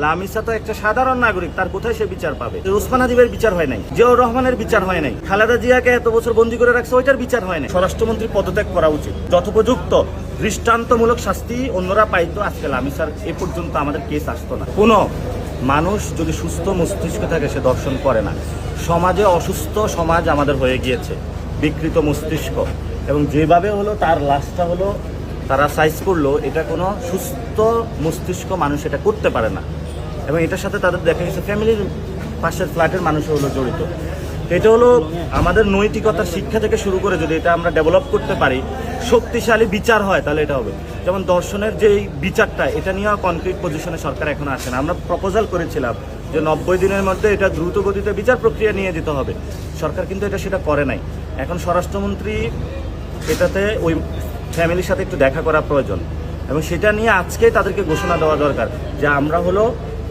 লামিসা তো একটা সাধারণ নাগরিক, তার কোথায় সে বিচার পাবে? ওসমান হাদিবের বিচার হয় নাই, জিয়াউর রহমানের বিচার হয় নাই, খালেদা জিয়াকে এত বছর বন্দী করে রাখছে ওইটার বিচার হয় নাই। স্বরাষ্ট্রমন্ত্রী পদত্যাগ করা উচিত। যথোপযুক্ত দৃষ্টান্তমূলক শাস্তি অন্যরা পাইতো, আজকে লামিসার এ পর্যন্ত আমাদের কেস আসতো না। কোনো মানুষ যদি সুস্থ মস্তিষ্ক থাকে সে দর্শন করে না। সমাজে অসুস্থ সমাজ আমাদের হয়ে গিয়েছে, বিকৃত মস্তিষ্ক, এবং যেভাবে হলো তার লাশটা হলো তারা সাইজ করলো, এটা কোনো সুস্থ মস্তিষ্ক মানুষ এটা করতে পারে না। এবং এটার সাথে তাদের দেখা গেছে ফ্যামিলির পাশের ফ্ল্যাটের মানুষও হলো জড়িত। এটা হলো আমাদের নৈতিকতার শিক্ষা থেকে শুরু করে যদি এটা আমরা ডেভেলপ করতে পারি, শক্তিশালী বিচার হয়, তাহলে এটা হবে। যেমন দর্শনের যে বিচারটা, এটা নিয়েও কনক্রিট পজিশনে সরকার এখনো আসে না। আমরা প্রপোজাল করেছিলাম যে 90 দিনের মধ্যে এটা দ্রুত গতিতে বিচার প্রক্রিয়া নিয়ে যেতে হবে, সরকার কিন্তু সেটা করে নাই। এখন স্বরাষ্ট্রমন্ত্রী এটাতে ওই ফ্যামিলির সাথে একটু দেখা করা প্রয়োজন, এবং সেটা নিয়ে আজকেই তাদেরকে ঘোষণা দেওয়া দরকার যে আমরা হলো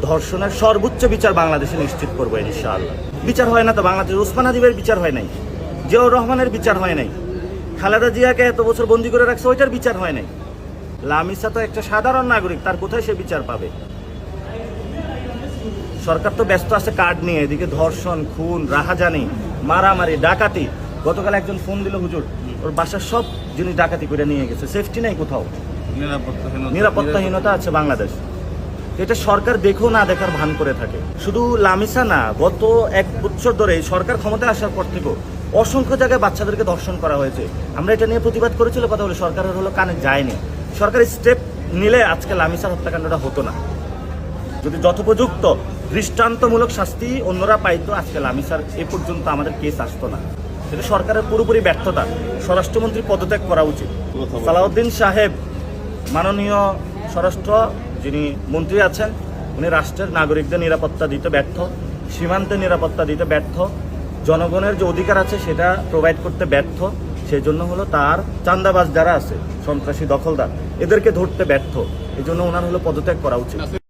ধর্ষণের সর্বোচ্চ বিচার বাংলাদেশে নিশ্চিত করবো ইনশাআল্লাহ। বিচার হয় না তো বাংলাদেশে, ওসমান হাদিবের বিচার হয় নাই, জিয়াউর রহমানের বিচার হয় নাই, খালেদা জিয়াকে এত বছর বন্দী করে রাখছে ওইটার বিচার হয় নাই। লামিসা তো একটা সাধারণ নাগরিক, তার কোথায় সে বিচার পাবে? সরকার তো ব্যস্ত আছে কার্ড নিয়ে, এদিকে ধর্ষণ, খুন, রাহাজানি, মারামারি, ডাকাতি। গতকাল একজন ফোন দিল, হুজুর ওর বাসার সব জিনিস ডাকাতি করে নিয়ে গেছে, সেফটি নাই কোথাও, নিরাপত্তাহীনতা আছে বাংলাদেশ। এটা সরকার দেখেও না দেখার ভান করে থাকে। শুধু লামিসা না, গত 1 বছর ধরে সরকার ক্ষমতায় আসার পর থেকেও অসংখ্য জায়গায় বাচ্চাদেরকে ধর্ষণ করা হয়েছে। আমরা এটা নিয়ে প্রতিবাদ করেছিল, কথা বলে সরকারের হলো কানে যায়নি। সরকার স্টেপ নিলে আজকে লামিসার হত্যাকাণ্ডটা হতো না। যদি যথোপযুক্ত দৃষ্টান্তমূলক শাস্তি অন্যরা পাইতো, আজকে লামিসার এ পর্যন্ত আমাদের কেস আসতো না। এটা সরকারের পুরোপুরি ব্যর্থতা। স্বরাষ্ট্রমন্ত্রী পদত্যাগ করা উচিত। সালাউদ্দিন সাহেব, মাননীয় স্বরাষ্ট্র যিনি মন্ত্রী আছেন, উনি রাষ্ট্রের নাগরিকদের নিরাপত্তা দিতে ব্যর্থ, সীমান্তে নিরাপত্তা দিতে ব্যর্থ, জনগণের যে অধিকার আছে সেটা প্রোভাইড করতে ব্যর্থ। সেই জন্য হলো তার চাঁদাবাজ যারা আছে, সন্ত্রাসী দখলদার, এদেরকে ধরতে ব্যর্থ। এই জন্য ওনার হলো পদত্যাগ করা উচিত।